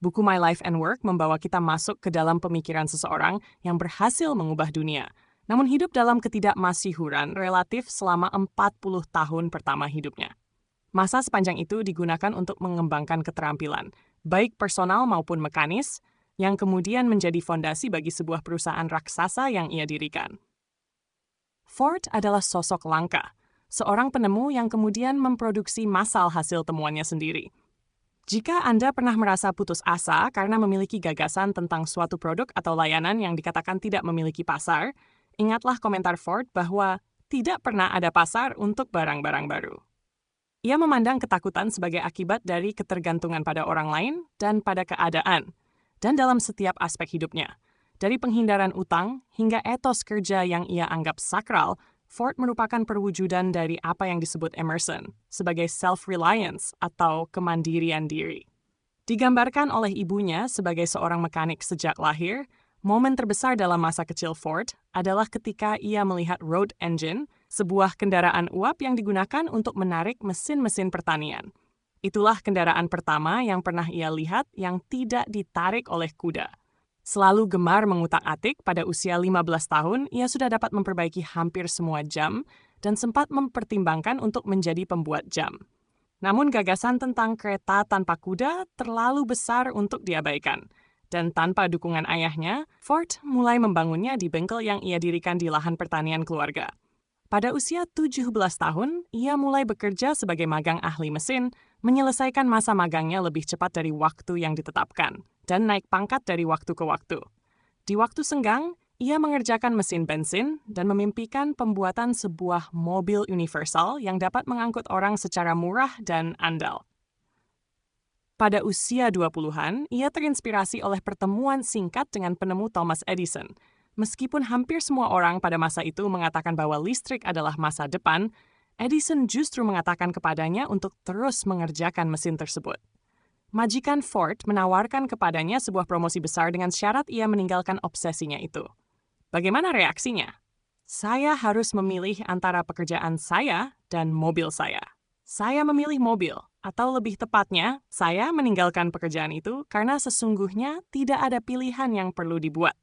Buku My Life and Work membawa kita masuk ke dalam pemikiran seseorang yang berhasil mengubah dunia, namun hidup dalam ketidakmasyhuran relatif selama 40 tahun pertama hidupnya. Masa sepanjang itu digunakan untuk mengembangkan keterampilan, baik personal maupun mekanis, yang kemudian menjadi fondasi bagi sebuah perusahaan raksasa yang ia dirikan. Ford adalah sosok langka, seorang penemu yang kemudian memproduksi massal hasil temuannya sendiri. Jika Anda pernah merasa putus asa karena memiliki gagasan tentang suatu produk atau layanan yang dikatakan tidak memiliki pasar, ingatlah komentar Ford bahwa tidak pernah ada pasar untuk barang-barang baru. Ia memandang ketakutan sebagai akibat dari ketergantungan pada orang lain dan pada keadaan, dan dalam setiap aspek hidupnya. Dari penghindaran utang hingga etos kerja yang ia anggap sakral, Ford merupakan perwujudan dari apa yang disebut Emerson sebagai self-reliance atau kemandirian diri. Digambarkan oleh ibunya sebagai seorang mekanik sejak lahir, momen terbesar dalam masa kecil Ford adalah ketika ia melihat road engine, sebuah kendaraan uap yang digunakan untuk menarik mesin-mesin pertanian. Itulah kendaraan pertama yang pernah ia lihat yang tidak ditarik oleh kuda. Selalu gemar mengutak-atik, pada usia 15 tahun, ia sudah dapat memperbaiki hampir semua jam dan sempat mempertimbangkan untuk menjadi pembuat jam. Namun gagasan tentang kereta tanpa kuda terlalu besar untuk diabaikan. Dan tanpa dukungan ayahnya, Ford mulai membangunnya di bengkel yang ia dirikan di lahan pertanian keluarga. Pada usia 17 tahun, ia mulai bekerja sebagai magang ahli mesin, menyelesaikan masa magangnya lebih cepat dari waktu yang ditetapkan, dan naik pangkat dari waktu ke waktu. Di waktu senggang, ia mengerjakan mesin bensin dan memimpikan pembuatan sebuah mobil universal yang dapat mengangkut orang secara murah dan andal. Pada usia 20-an, ia terinspirasi oleh pertemuan singkat dengan penemu Thomas Edison. Meskipun hampir semua orang pada masa itu mengatakan bahwa listrik adalah masa depan, Edison justru mengatakan kepadanya untuk terus mengerjakan mesin tersebut. Majikan Ford menawarkan kepadanya sebuah promosi besar dengan syarat ia meninggalkan obsesinya itu. Bagaimana reaksinya? Saya harus memilih antara pekerjaan saya dan mobil saya. Saya memilih mobil, atau lebih tepatnya, saya meninggalkan pekerjaan itu karena sesungguhnya tidak ada pilihan yang perlu dibuat.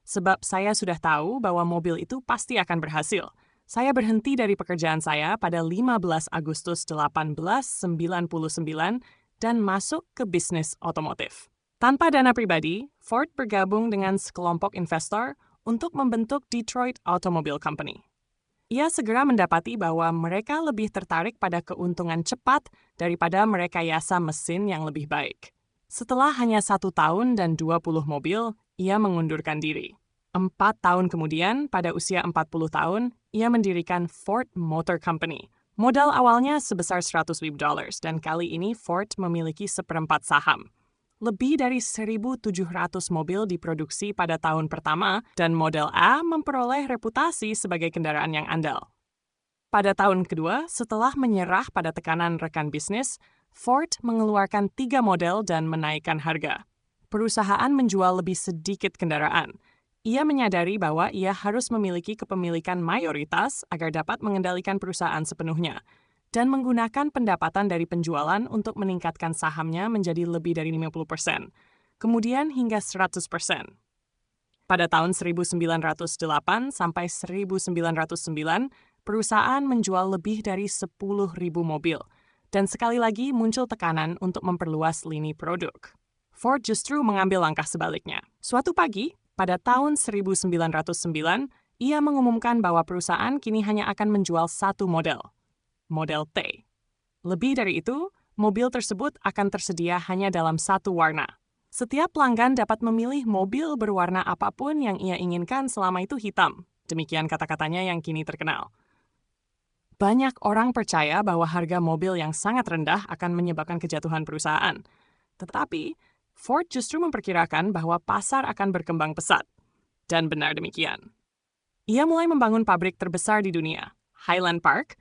Sebab saya sudah tahu bahwa mobil itu pasti akan berhasil. Saya berhenti dari pekerjaan saya pada 15 Agustus 1899 dan masuk ke bisnis otomotif. Tanpa dana pribadi, Ford bergabung dengan sekelompok investor untuk membentuk Detroit Automobile Company. Ia segera mendapati bahwa mereka lebih tertarik pada keuntungan cepat daripada merekayasa mesin yang lebih baik. Setelah hanya 1 tahun dan 20 mobil, ia mengundurkan diri. 4 tahun kemudian, pada usia 40 tahun, ia mendirikan Ford Motor Company. Modal awalnya sebesar $100,000 dan kali ini Ford memiliki 1/4 saham. Lebih dari 1.700 mobil diproduksi pada tahun pertama dan Model A memperoleh reputasi sebagai kendaraan yang andal. Pada tahun kedua, setelah menyerah pada tekanan rekan bisnis, Ford mengeluarkan 3 model dan menaikkan harga. Perusahaan menjual lebih sedikit kendaraan. Ia menyadari bahwa ia harus memiliki kepemilikan mayoritas agar dapat mengendalikan perusahaan sepenuhnya, dan menggunakan pendapatan dari penjualan untuk meningkatkan sahamnya menjadi lebih dari 50%, kemudian hingga 100%. Pada tahun 1908 sampai 1909, perusahaan menjual lebih dari 10.000 mobil, dan sekali lagi muncul tekanan untuk memperluas lini produk. Ford justru mengambil langkah sebaliknya. Suatu pagi, pada tahun 1909, ia mengumumkan bahwa perusahaan kini hanya akan menjual 1 model, Model T. Lebih dari itu, mobil tersebut akan tersedia hanya dalam 1 warna. Setiap pelanggan dapat memilih mobil berwarna apapun yang ia inginkan selama itu hitam. Demikian kata-katanya yang kini terkenal. Banyak orang percaya bahwa harga mobil yang sangat rendah akan menyebabkan kejatuhan perusahaan. Tetapi, Ford justru memperkirakan bahwa pasar akan berkembang pesat. Dan benar demikian. Ia mulai membangun pabrik terbesar di dunia, Highland Park,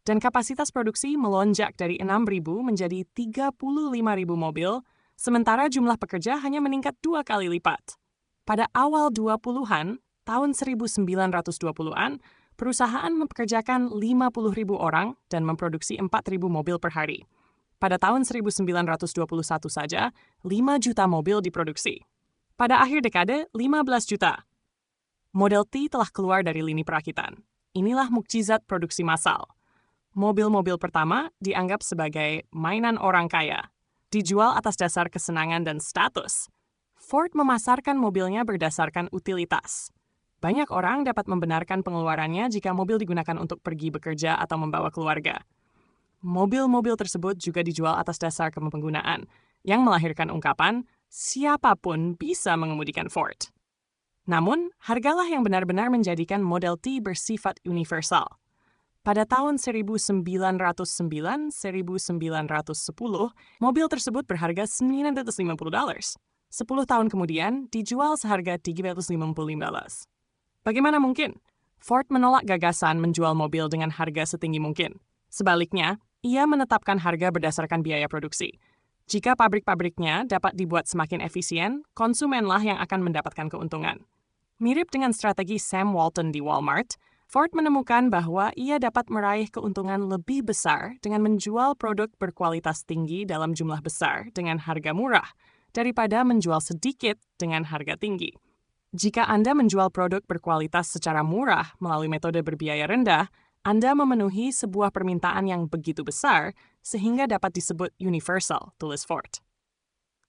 dan kapasitas produksi melonjak dari 6.000 menjadi 35.000 mobil, sementara jumlah pekerja hanya meningkat 2 kali lipat. Pada awal 20-an, tahun 1920-an, perusahaan mempekerjakan 50.000 orang dan memproduksi 4.000 mobil per hari. Pada tahun 1921 saja, 5 juta mobil diproduksi. Pada akhir dekade, 15 juta. Model T telah keluar dari lini perakitan. Inilah mukjizat produksi massal. Mobil-mobil pertama dianggap sebagai mainan orang kaya, dijual atas dasar kesenangan dan status. Ford memasarkan mobilnya berdasarkan utilitas. Banyak orang dapat membenarkan pengeluarannya jika mobil digunakan untuk pergi bekerja atau membawa keluarga. Mobil-mobil tersebut juga dijual atas dasar kepenggunaan, yang melahirkan ungkapan, siapapun bisa mengemudikan Ford. Namun, hargalah yang benar-benar menjadikan Model T bersifat universal. Pada tahun 1909-1910, mobil tersebut berharga $950. 10 tahun kemudian, dijual seharga $350. Bagaimana mungkin? Ford menolak gagasan menjual mobil dengan harga setinggi mungkin. Sebaliknya, ia menetapkan harga berdasarkan biaya produksi. Jika pabrik-pabriknya dapat dibuat semakin efisien, konsumenlah yang akan mendapatkan keuntungan. Mirip dengan strategi Sam Walton di Walmart, Ford menemukan bahwa ia dapat meraih keuntungan lebih besar dengan menjual produk berkualitas tinggi dalam jumlah besar dengan harga murah, daripada menjual sedikit dengan harga tinggi. Jika Anda menjual produk berkualitas secara murah melalui metode berbiaya rendah, Anda memenuhi sebuah permintaan yang begitu besar sehingga dapat disebut universal, tulis Ford.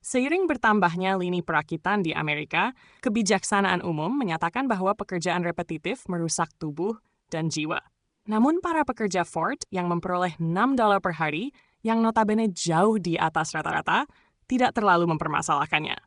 Seiring bertambahnya lini perakitan di Amerika, kebijaksanaan umum menyatakan bahwa pekerjaan repetitif merusak tubuh dan jiwa. Namun para pekerja Ford yang memperoleh $6 per hari, yang notabene jauh di atas rata-rata, tidak terlalu mempermasalahkannya.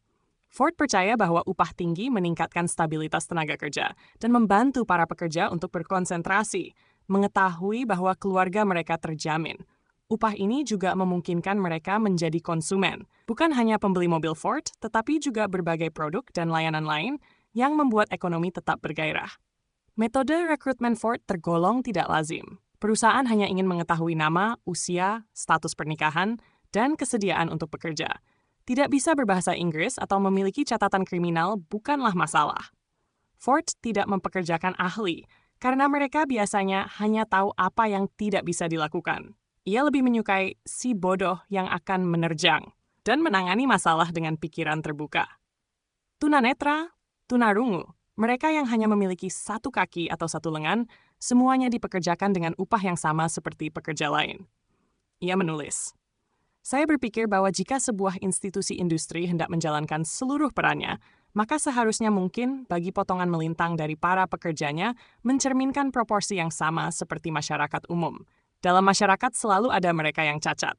Ford percaya bahwa upah tinggi meningkatkan stabilitas tenaga kerja dan membantu para pekerja untuk berkonsentrasi, mengetahui bahwa keluarga mereka terjamin. Upah ini juga memungkinkan mereka menjadi konsumen, bukan hanya pembeli mobil Ford, tetapi juga berbagai produk dan layanan lain yang membuat ekonomi tetap bergairah. Metode rekrutmen Ford tergolong tidak lazim. Perusahaan hanya ingin mengetahui nama, usia, status pernikahan, dan kesediaan untuk bekerja. Tidak bisa berbahasa Inggris atau memiliki catatan kriminal bukanlah masalah. Ford tidak mempekerjakan ahli, karena mereka biasanya hanya tahu apa yang tidak bisa dilakukan. Ia lebih menyukai si bodoh yang akan menerjang dan menangani masalah dengan pikiran terbuka. Tunanetra, tunarungu, mereka yang hanya memiliki satu kaki atau satu lengan, semuanya dipekerjakan dengan upah yang sama seperti pekerja lain. Ia menulis, saya berpikir bahwa jika sebuah institusi industri hendak menjalankan seluruh perannya, maka seharusnya mungkin bagi potongan melintang dari para pekerjanya mencerminkan proporsi yang sama seperti masyarakat umum. Dalam masyarakat selalu ada mereka yang cacat.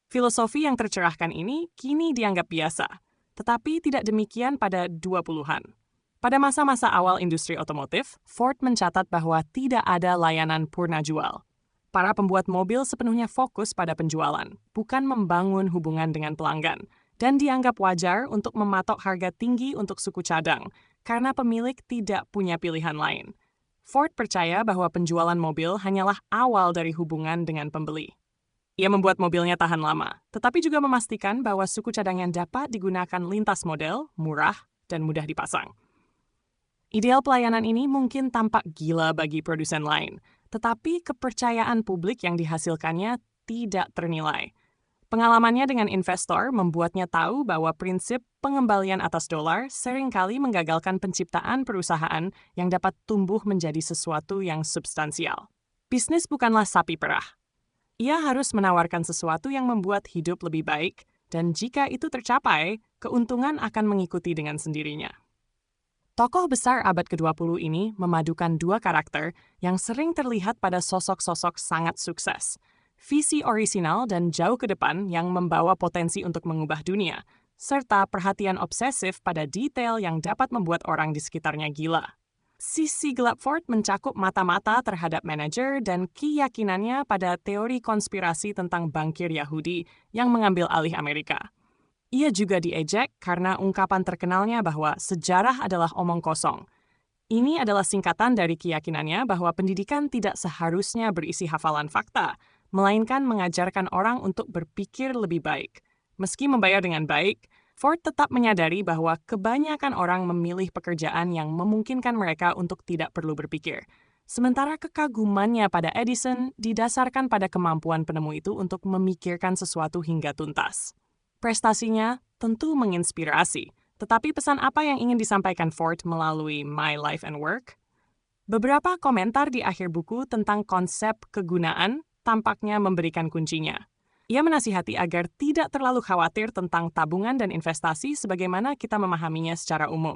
Filosofi yang tercerahkan ini kini dianggap biasa, tetapi tidak demikian pada 20-an. Pada masa-masa awal industri otomotif, Ford mencatat bahwa tidak ada layanan purna jual. Para pembuat mobil sepenuhnya fokus pada penjualan, bukan membangun hubungan dengan pelanggan, dan dianggap wajar untuk mematok harga tinggi untuk suku cadang, karena pemilik tidak punya pilihan lain. Ford percaya bahwa penjualan mobil hanyalah awal dari hubungan dengan pembeli. Ia membuat mobilnya tahan lama, tetapi juga memastikan bahwa suku cadang yang dapat digunakan lintas model, murah, dan mudah dipasang. Ideal pelayanan ini mungkin tampak gila bagi produsen lain, tetapi kepercayaan publik yang dihasilkannya tidak ternilai. Pengalamannya dengan investor membuatnya tahu bahwa prinsip pengembalian atas dolar seringkali menggagalkan penciptaan perusahaan yang dapat tumbuh menjadi sesuatu yang substansial. Bisnis bukanlah sapi perah. Ia harus menawarkan sesuatu yang membuat hidup lebih baik, dan jika itu tercapai, keuntungan akan mengikuti dengan sendirinya. Tokoh besar abad ke-20 ini memadukan dua karakter yang sering terlihat pada sosok-sosok sangat sukses. Visi orisinal dan jauh ke depan yang membawa potensi untuk mengubah dunia, serta perhatian obsesif pada detail yang dapat membuat orang di sekitarnya gila. Sisi gelap Ford mencakup mata-mata terhadap manajer dan keyakinannya pada teori konspirasi tentang bankir Yahudi yang mengambil alih Amerika. Ia juga diejek karena ungkapan terkenalnya bahwa sejarah adalah omong kosong. Ini adalah singkatan dari keyakinannya bahwa pendidikan tidak seharusnya berisi hafalan fakta, melainkan mengajarkan orang untuk berpikir lebih baik. Meski membayar dengan baik, Ford tetap menyadari bahwa kebanyakan orang memilih pekerjaan yang memungkinkan mereka untuk tidak perlu berpikir. Sementara kekagumannya pada Edison didasarkan pada kemampuan penemu itu untuk memikirkan sesuatu hingga tuntas. Prestasinya tentu menginspirasi, tetapi pesan apa yang ingin disampaikan Ford melalui My Life and Work? Beberapa komentar di akhir buku tentang konsep kegunaan tampaknya memberikan kuncinya. Ia menasihati agar tidak terlalu khawatir tentang tabungan dan investasi sebagaimana kita memahaminya secara umum.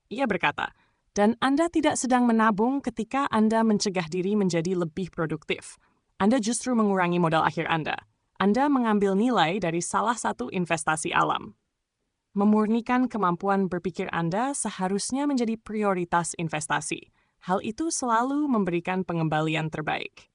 Ia berkata, dan Anda tidak sedang menabung ketika Anda mencegah diri menjadi lebih produktif. Anda justru mengurangi modal akhir Anda. Anda mengambil nilai dari salah satu investasi alam. Memurnikan kemampuan berpikir Anda seharusnya menjadi prioritas investasi. Hal itu selalu memberikan pengembalian terbaik.